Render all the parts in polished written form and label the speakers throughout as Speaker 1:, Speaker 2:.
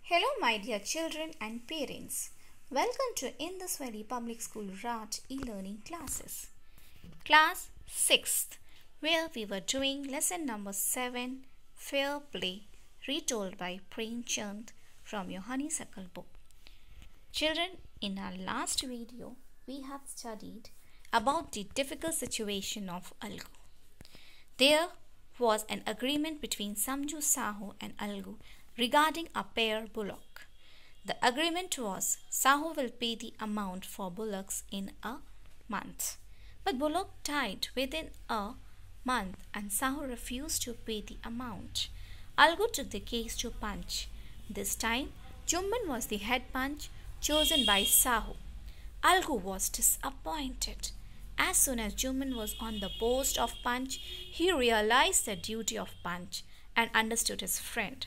Speaker 1: Hello, my dear children and parents. Welcome to Indus Valley Public School Raj e-learning classes. Class 6th, where we were doing lesson number 7, Fair Play, retold by Premchand from your Honeysuckle book. Children, in our last video, we have studied about the difficult situation of Algu. There was an agreement between Samju Sahu and Algu regarding a pair bullock. The agreement was Sahu will pay the amount for bullocks in a month. But bullock died within a month and Sahu refused to pay the amount. Algu took the case to Panch. This time, Jumban was the head Panch chosen by Sahu. Algu was disappointed. As soon as Jumban was on the post of Panch, he realized the duty of Panch and understood his friend.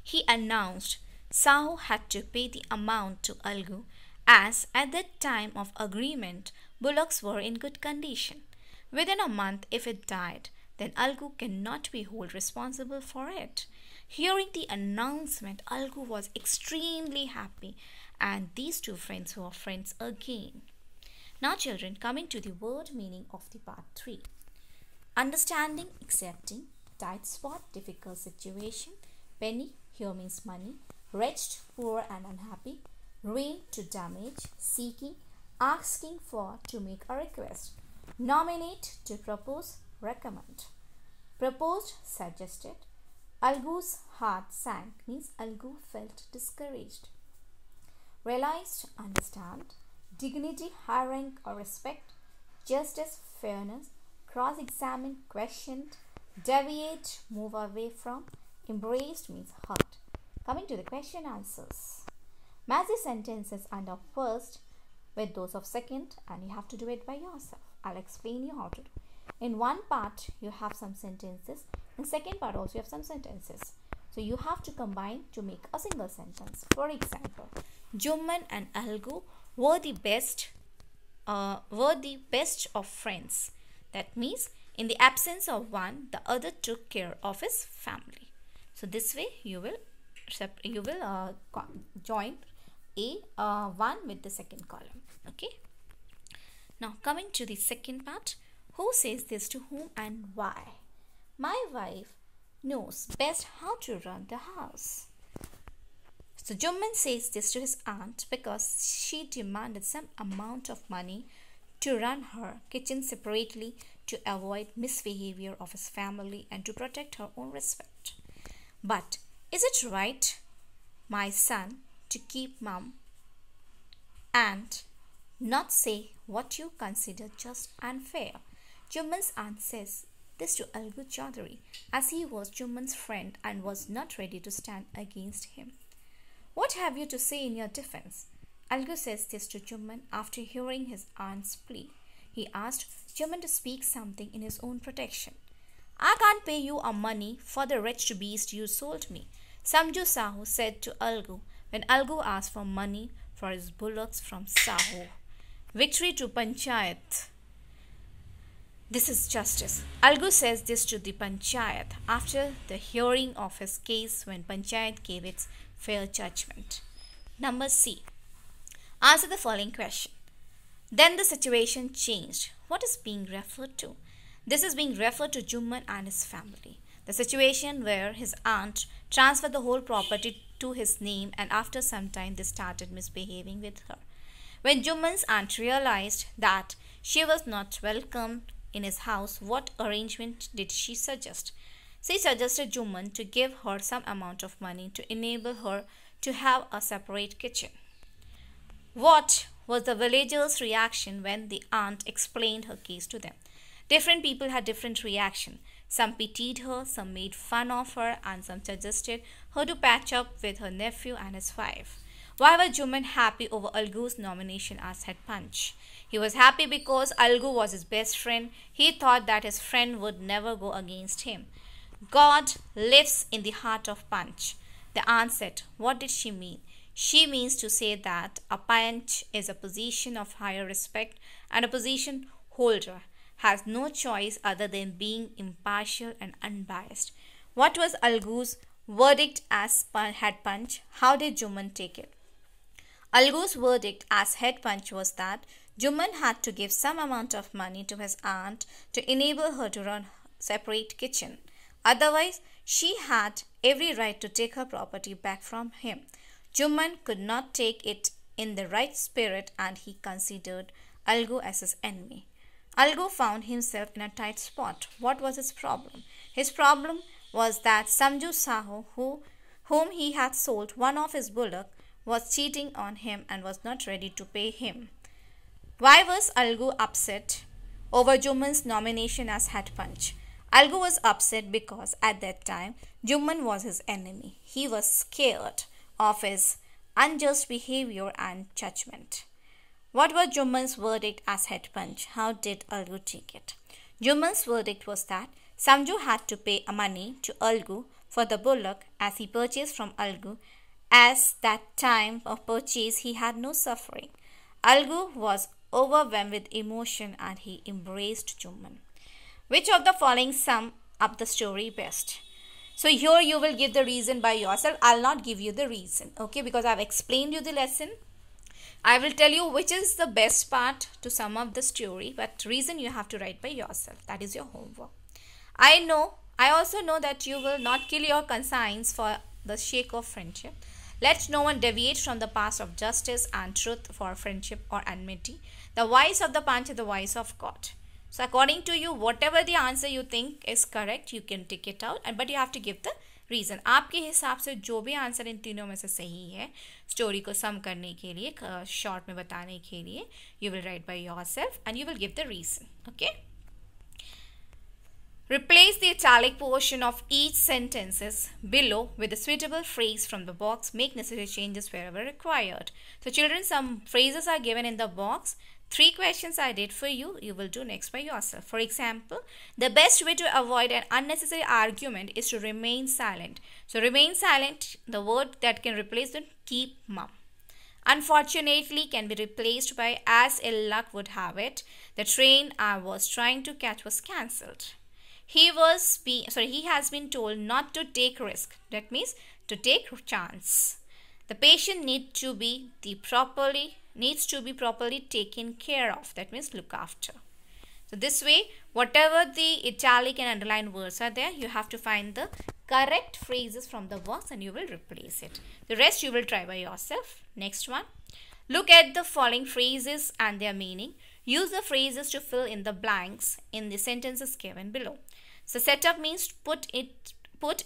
Speaker 1: He announced Sahu had to pay the amount to Algu as at that time of agreement bullocks were in good condition. Within a month if it died, then Algu cannot be held responsible for it. Hearing the announcement, Algu was extremely happy and these two friends were friends again. Now children, coming to the word meaning of the part 3. Understanding, accepting, tight spot, difficult situation, penny, here means money, wretched, poor and unhappy, ruin, to damage, seeking, asking for, to make a request, nominate, to propose, recommend, proposed, suggested. Algu's heart sank means Algu felt discouraged. Realized, understand, dignity, high rank or respect, justice, fairness, cross-examine, questioned, deviate, move away from, embraced means hurt. Coming to the question answers. Match the sentences under first with those of second and you have to do it by yourself. I'll explain you how to do. In one part you have some sentences. In second part also you have some sentences. So you have to combine to make a single sentence. For example, Jumban and Algu were the best of friends. That means in the absence of one, the other took care of his family. So this way you will join one with the second column. Okay. Now coming to the second part, who says this to whom and why? My wife knows best how to run the house. So Jumban says this to his aunt because she demanded some amount of money to run her kitchen separately to avoid misbehavior of his family and to protect her own respect. But is it right, my son, to keep mum and not say what you consider just and fair? Jumban's aunt says this to Algu Chaudhary as he was Jumban's friend and was not ready to stand against him. What have you to say in your defense? Algu says this to Jumban after hearing his aunt's plea. He asked Jumban to speak something in his own protection. I can't pay you a money for the wretched beast you sold me, Samju Sahu said to Algu when Algu asked for money for his bullocks from Sahu. Victory to Panchayat. This is justice. Algu says this to the Panchayat after the hearing of his case when Panchayat gave its fair judgment. Number C. Answer the following question. Then the situation changed. What is being referred to? This is being referred to Jumban and his family. The situation where his aunt transferred the whole property to his name and after some time they started misbehaving with her. When Jumban's aunt realized that she was not welcome in his house, what arrangement did she suggest? She suggested Jumban to give her some amount of money to enable her to have a separate kitchen. What was the villagers' reaction when the aunt explained her case to them? Different people had different reaction. Some pitied her, some made fun of her, and some suggested her to patch up with her nephew and his wife. Why was Jumban happy over Algu's nomination as head Panch? He was happy because Algu was his best friend. He thought that his friend would never go against him. God lives in the heart of Panch. The aunt said, what did she mean? She means to say that a Panch is a position of higher respect and a position holder has no choice other than being impartial and unbiased. What was Algu's verdict as head punch, how did Juman take it? Algu's verdict as head punch was that Juman had to give some amount of money to his aunt to enable her to run a separate kitchen. Otherwise, she had every right to take her property back from him. Juman could not take it in the right spirit and he considered Algu as his enemy. Algu found himself in a tight spot. What was his problem? His problem was that Samju Sahu, whom he had sold one of his bullock, was cheating on him and was not ready to pay him. Why was Algu upset over Juman's nomination as head punch? Algu was upset because at that time Juman was his enemy. He was scared of his unjust behavior and judgment. What was Juman's verdict as head punch? How did Algu take it? Juman's verdict was that Samju had to pay money to Algu for the bullock as he purchased from Algu. As that time of purchase he had no suffering. Algu was overwhelmed with emotion and he embraced Juman. Which of the following sum up the story best? So here you will give the reason by yourself. I'll not give you the reason, okay, because I've explained you the lesson. I will tell you which is the best part to sum up the story, but reason you have to write by yourself. That is your homework. I also know that you will not kill your conscience for the sake of friendship. Let no one deviate from the path of justice and truth for friendship or enmity. The voice of the punch is the voice of God. So according to you, whatever the answer you think is correct, you can take it out, but you have to give the reason. आपके हिसाब से जो भी answer in तीनों में से सही है, स्टोरी को सम करने के लिए, शॉर्ट में बताने के लिए, you will write by yourself and you will give the reason. Okay. Replace the italic portion of each sentences below with a suitable phrase from the box. Make necessary changes wherever required. So children, some phrases are given in the box. 3 questions I did for you. You will do next by yourself. For example, the best way to avoid an unnecessary argument is to remain silent. So remain silent, the word that can replace the keep mum. Unfortunately can be replaced by as ill luck would have it, the train I was trying to catch was cancelled. He has been told not to take risk. That means to take chance. The patient needs to be properly taken care of. That means look after. So this way, whatever the italic and underlined words are there, you have to find the correct phrases from the box and you will replace it. The rest you will try by yourself. Next one. Look at the following phrases and their meaning. Use the phrases to fill in the blanks in the sentences given below. So set up means put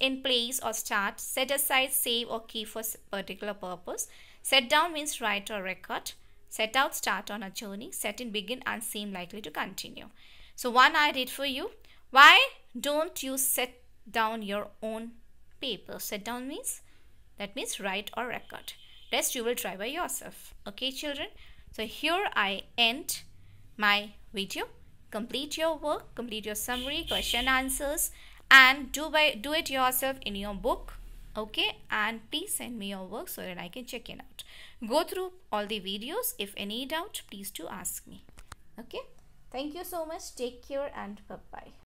Speaker 1: in place or start. Set aside, save or keep for a particular purpose. Set down means write or record. Set out, start on a journey. Set in, begin and seem likely to continue. So one I did for you. Why don't you set down your own paper? Set down means, that means write or record. Rest you will try by yourself. Okay children. So here I end my video. Complete your work, complete your summary, question answers and do it yourself in your book. Okay, and please send me your work so that I can check it out. Go through all the videos. If any doubt, please do ask me. Okay, thank you so much. Take care and bye-bye.